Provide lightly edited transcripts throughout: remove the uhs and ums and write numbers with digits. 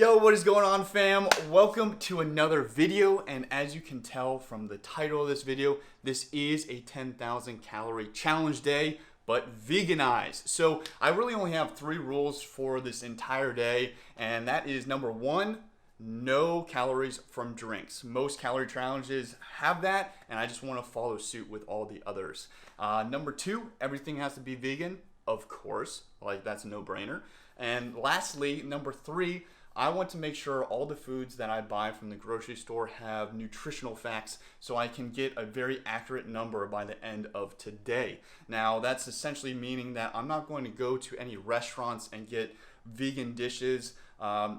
Yo, what is going on, fam? Welcome to another video, and as you can tell from the title of this video, this is a 10,000 calorie challenge day, but veganized. So I really only have 3 rules for this entire day, and that is number 1, no calories from drinks. Most calorie challenges have that, and I just want to follow suit with all the others. Number 2, everything has to be vegan, of course, like that's a no-brainer. And lastly, number 3, I want to make sure all the foods that I buy from the grocery store have nutritional facts so I can get a very accurate number by the end of today. Now, that's essentially meaning that I'm not going to go to any restaurants and get vegan dishes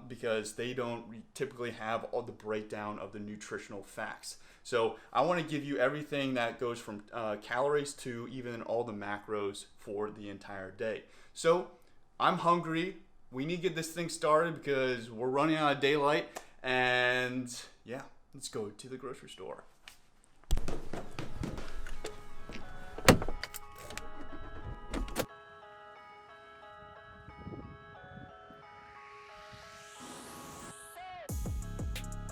because they don't typically have all the breakdown of the nutritional facts. So I want to give you everything that goes from calories to even all the macros for the entire day. So I'm hungry. We need to get this thing started because we're running out of daylight, and yeah, let's go to the grocery store.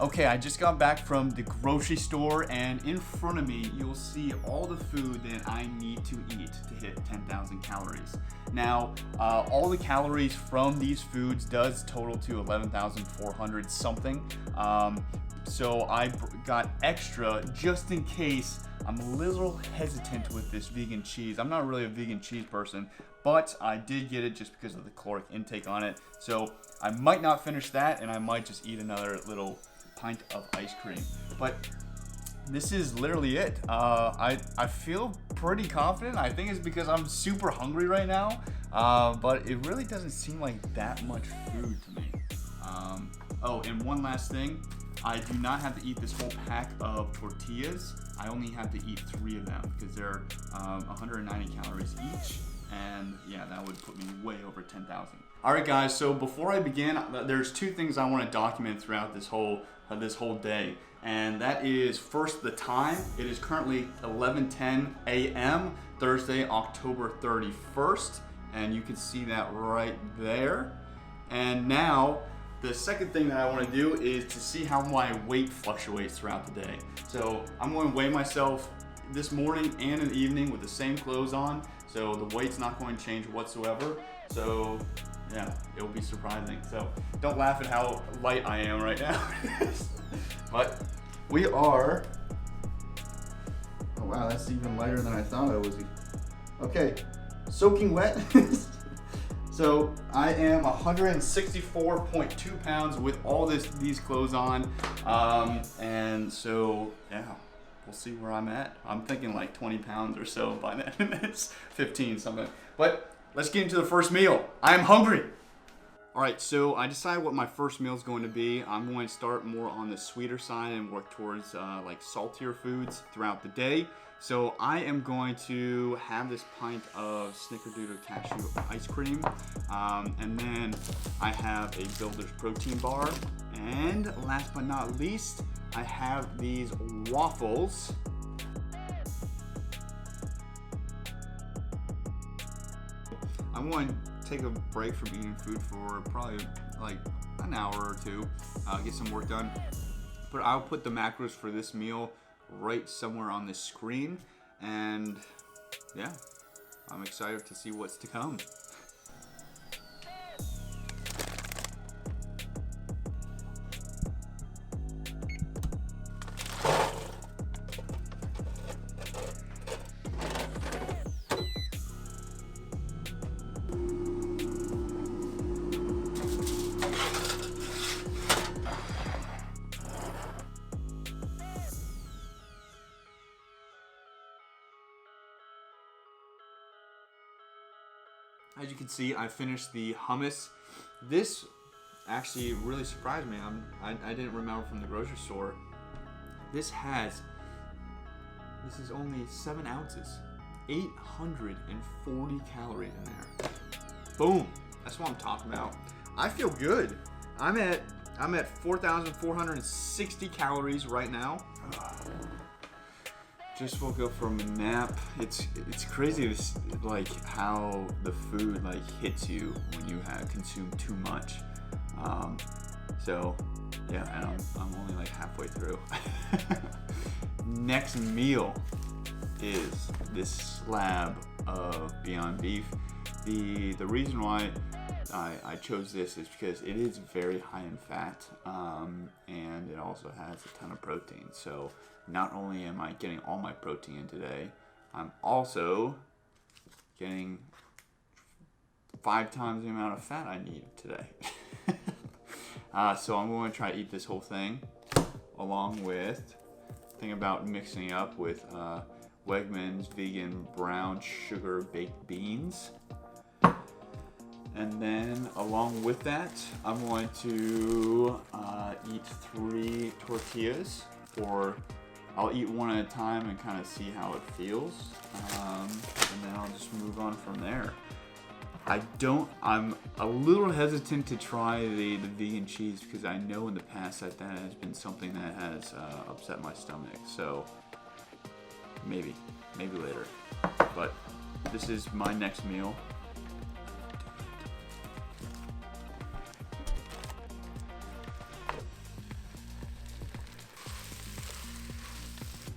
Okay, I just got back from the grocery store, and in front of me you'll see all the food that I need to eat to hit 10,000 calories. Now, all the calories from these foods does total to 11,400 something. So I got extra just in case I'm a little hesitant with this vegan cheese. I'm not really a vegan cheese person, but I did get it just because of the caloric intake on it. So I might not finish that, and I might just eat another little pint of ice cream. But this is literally it. I feel pretty confident. I think it's because I'm super hungry right now, but it really doesn't seem like that much food to me. Oh, and one last thing. I do not have to eat this whole pack of tortillas. I only have to eat 3 of them because they're 190 calories each. And yeah, that would put me way over 10,000. All right, guys, so before I begin, there's 2 things I want to document throughout this whole day. And that is, first, the time. It is currently 11:10 a.m. Thursday, October 31st. And you can see that right there. And now, the second thing that I want to do is to see how my weight fluctuates throughout the day. So I'm going to weigh myself this morning and in the evening with the same clothes on. So the weight's not going to change whatsoever. So yeah, it'll be surprising. So don't laugh at how light I am right now. But we are, oh wow, that's even lighter than I thought it was. Okay, soaking wet. So I am 164.2 pounds with all these clothes on. And so yeah, we'll see where I'm at. I'm thinking like 20 pounds or so by then. It's 15 something. But let's get into the first meal. I'm hungry. All right, so I decided what my first meal is going to be. I'm going to start more on the sweeter side and work towards like saltier foods throughout the day. So I am going to have this pint of Snickerdoodle cashew ice cream, and then I have a Builder's protein bar, and last but not least, I have these waffles. I'm going to take a break from eating food for probably like an hour or 2, get some work done. But I'll put the macros for this meal right somewhere on the screen, and yeah, I'm excited to see what's to come. As you can see, I finished the hummus. This actually really surprised me. I didn't remember from the grocery store. This is only 7 ounces, 840 calories in there. Boom, that's what I'm talking about. I feel good. I'm at 4,460 calories right now. Just woke up from a nap. It's crazy like how the food like hits you when you have consumed too much. So yeah, and I'm only like halfway through. Next meal is this slab of Beyond Beef. The reason why I chose this is because it is very high in fat, and it also has a ton of protein. So not only am I getting all my protein in today, I'm also getting 5 times the amount of fat I need today. So I'm going to try to eat this whole thing, along with thing about mixing up with Wegmans vegan brown sugar baked beans. And then along with that, I'm going to eat 3 tortillas, or I'll eat one at a time and kind of see how it feels. And then I'll just move on from there. I'm a little hesitant to try the vegan cheese because I know in the past that has been something that has upset my stomach. So maybe later. But this is my next meal.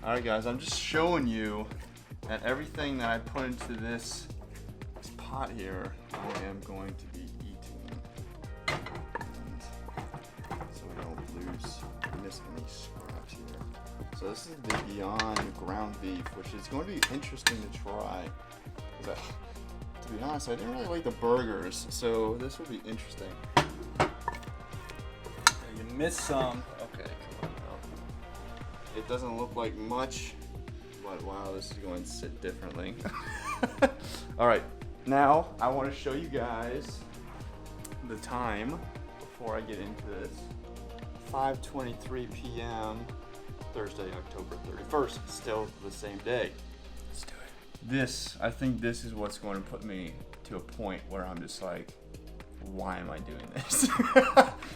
Alright guys, I'm just showing you that everything that I put into this pot here, I am going to be eating. And so we don't miss any scraps here. So this is the Beyond ground beef, which is going to be interesting to try. To be honest, I didn't really like the burgers, so this will be interesting. You missed some. Okay, come on now. It doesn't look like much, but wow, this is going to sit differently. All right, now I want to show you guys the time before I get into this. 5:23 p.m. Thursday, October 31st. Still the same day. Let's do it. I think this is what's going to put me to a point where I'm just like, why am I doing this?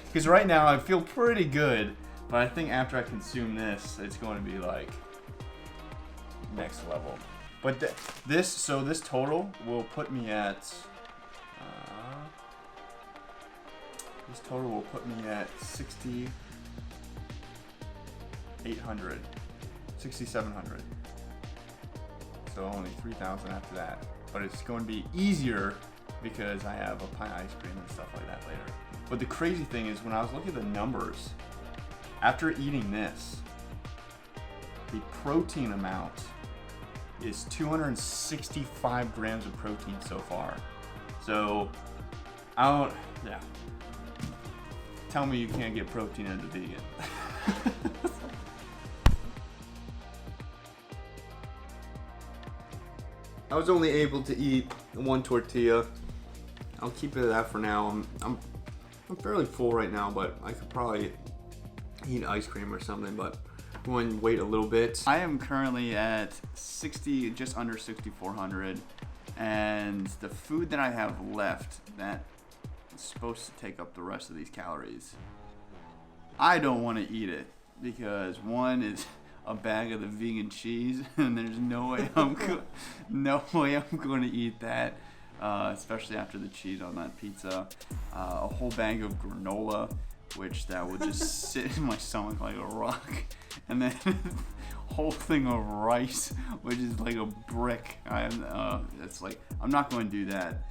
Because right now I feel pretty good, but I think after I consume this, it's going to be like next level. But this total will put me at 6,800, 6,700. So only 3,000 after that. But it's going to be easier because I have a pint of ice cream and stuff like that later. But the crazy thing is, when I was looking at the numbers, after eating this, the protein amount is 265 grams of protein so far. So, tell me you can't get protein as a vegan. I was only able to eat 1 tortilla. I'll keep it at that for now. I'm fairly full right now, but I could probably eat ice cream or something, but I'm going to wait a little bit. I am currently at just under 6,400, and the food that I have left that is supposed to take up the rest of these calories, I don't want to eat it because one is a bag of the vegan cheese, and there's no way I'm going to eat that, especially after the cheese on that pizza. A whole bag of granola, which that would just sit in my stomach like a rock, and then a whole thing of rice, which is like a brick. It's like, I'm not going to do that.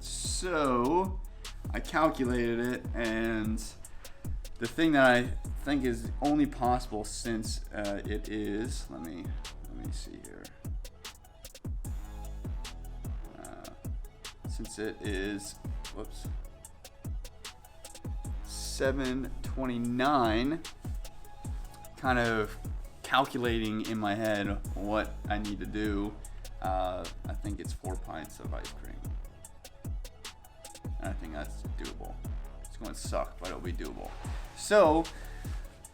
So I calculated it, and the thing that I think is only possible, since it is, let me see here. Since it is, 7:29, kind of calculating in my head what I need to do. I think it's 4 pints of ice cream. And I think that's doable. It's going to suck, but it'll be doable. So,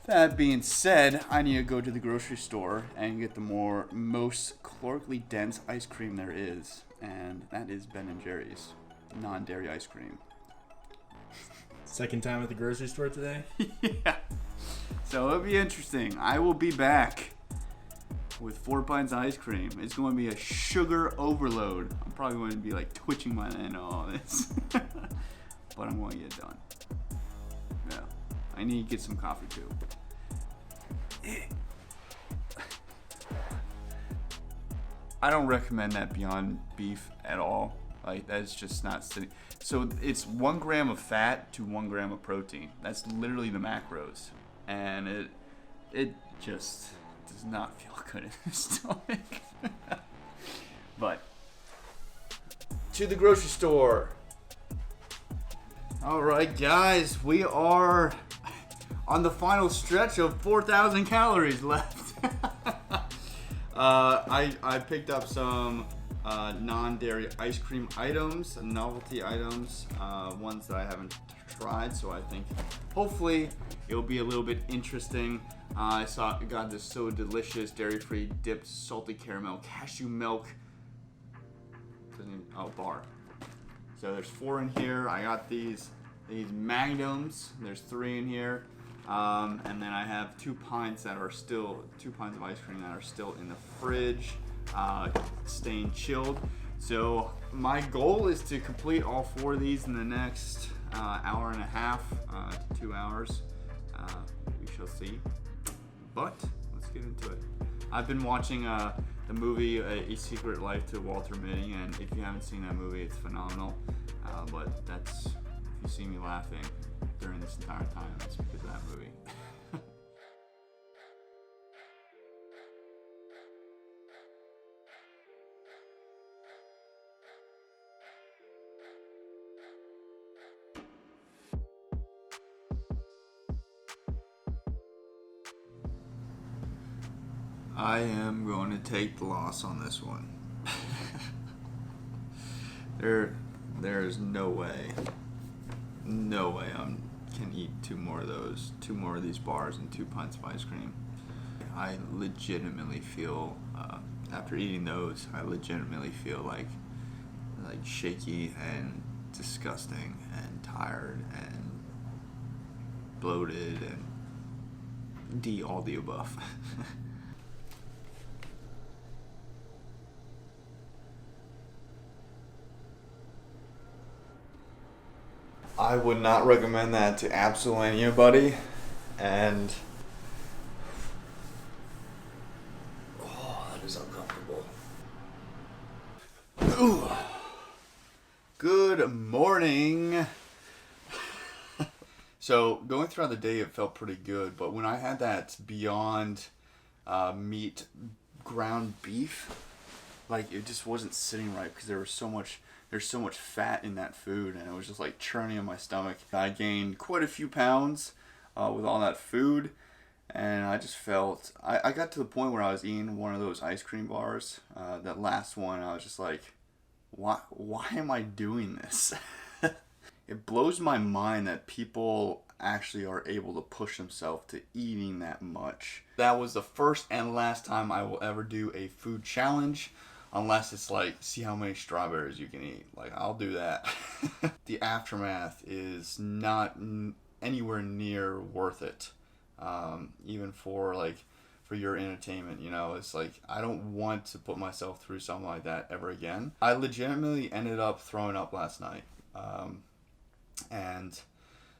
that being said, I need to go to the grocery store and get the most calorically dense ice cream there is, and that is Ben & Jerry's non-dairy ice cream. Second time at the grocery store today? Yeah. So it'll be interesting. I will be back with 4 pints of ice cream. It's going to be a sugar overload. I'm probably going to be like twitching by the end of all this. But I'm going to get it done. Yeah. I need to get some coffee too. I don't recommend that Beyond Beef at all. Like, that's just not sitting. So it's 1 gram of fat to 1 gram of protein. That's literally the macros, and it just does not feel good in the stomach. But to the grocery store. All right, guys, we are on the final stretch of 4,000 calories left. I picked up some non-dairy ice cream items, novelty items, ones that I haven't tried, so I think hopefully it'll be a little bit interesting. I got this So Delicious dairy-free dipped salty caramel cashew milk bar. So there's 4 in here. I got these magnums. There's 3 in here. And then I have 2 pints of ice cream that are still in the fridge, staying chilled. So my goal is to complete all 4 of these in the next hour and a half to 2 hours. We shall see. But let's get into it. I've been watching the movie A Secret Life to Walter Mitty, and if you haven't seen that movie, it's phenomenal. But that's, if you see me laughing during this entire time, it's because of that movie. I am going to take the loss on this one. There's no way I can eat 2 more of these bars and 2 pints of ice cream. I legitimately feel, after eating those, like shaky and disgusting and tired and bloated and all the above. I would not recommend that to absolutely anybody, and that is uncomfortable. Ooh. Good morning. So going throughout the day, it felt pretty good, but when I had that Beyond Meat ground beef, like, it just wasn't sitting right because there's so much fat in that food, and it was just like churning in my stomach. I gained quite a few pounds with all that food, and I just felt, I got to the point where I was eating one of those ice cream bars, that last one, I was just like, why am I doing this? It blows my mind that people actually are able to push themselves to eating that much. That was the first and last time I will ever do a food challenge. Unless it's like, see how many strawberries you can eat. Like, I'll do that. The aftermath is not anywhere near worth it. Even for your entertainment, you know, it's like, I don't want to put myself through something like that ever again. I legitimately ended up throwing up last night. And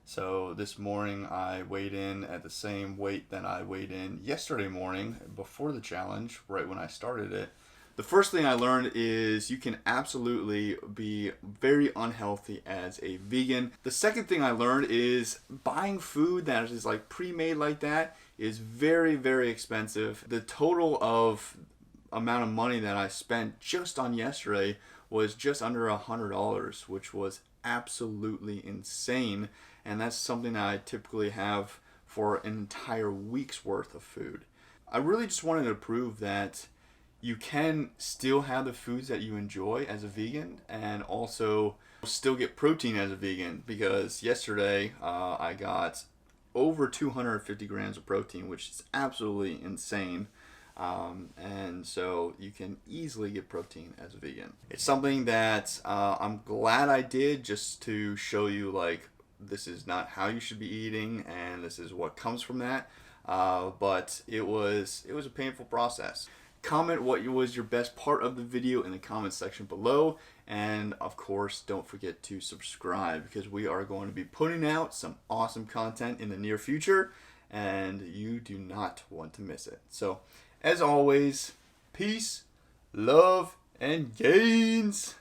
so this morning I weighed in at the same weight that I weighed in yesterday morning before the challenge, right when I started it. The first thing I learned is you can absolutely be very unhealthy as a vegan. The second thing I learned is buying food that is like pre-made like that is very, very expensive. The total of amount of money that I spent just on yesterday was just under $100, which was absolutely insane. And that's something that I typically have for an entire week's worth of food. I really just wanted to prove that you can still have the foods that you enjoy as a vegan and also still get protein as a vegan, because yesterday I got over 250 grams of protein, which is absolutely insane. And so you can easily get protein as a vegan. It's something that I'm glad I did, just to show you, like, this is not how you should be eating and this is what comes from that. But it was a painful process. Comment what was your best part of the video in the comment section below. And of course, don't forget to subscribe because we are going to be putting out some awesome content in the near future and you do not want to miss it. So, as always, peace, love, and gains.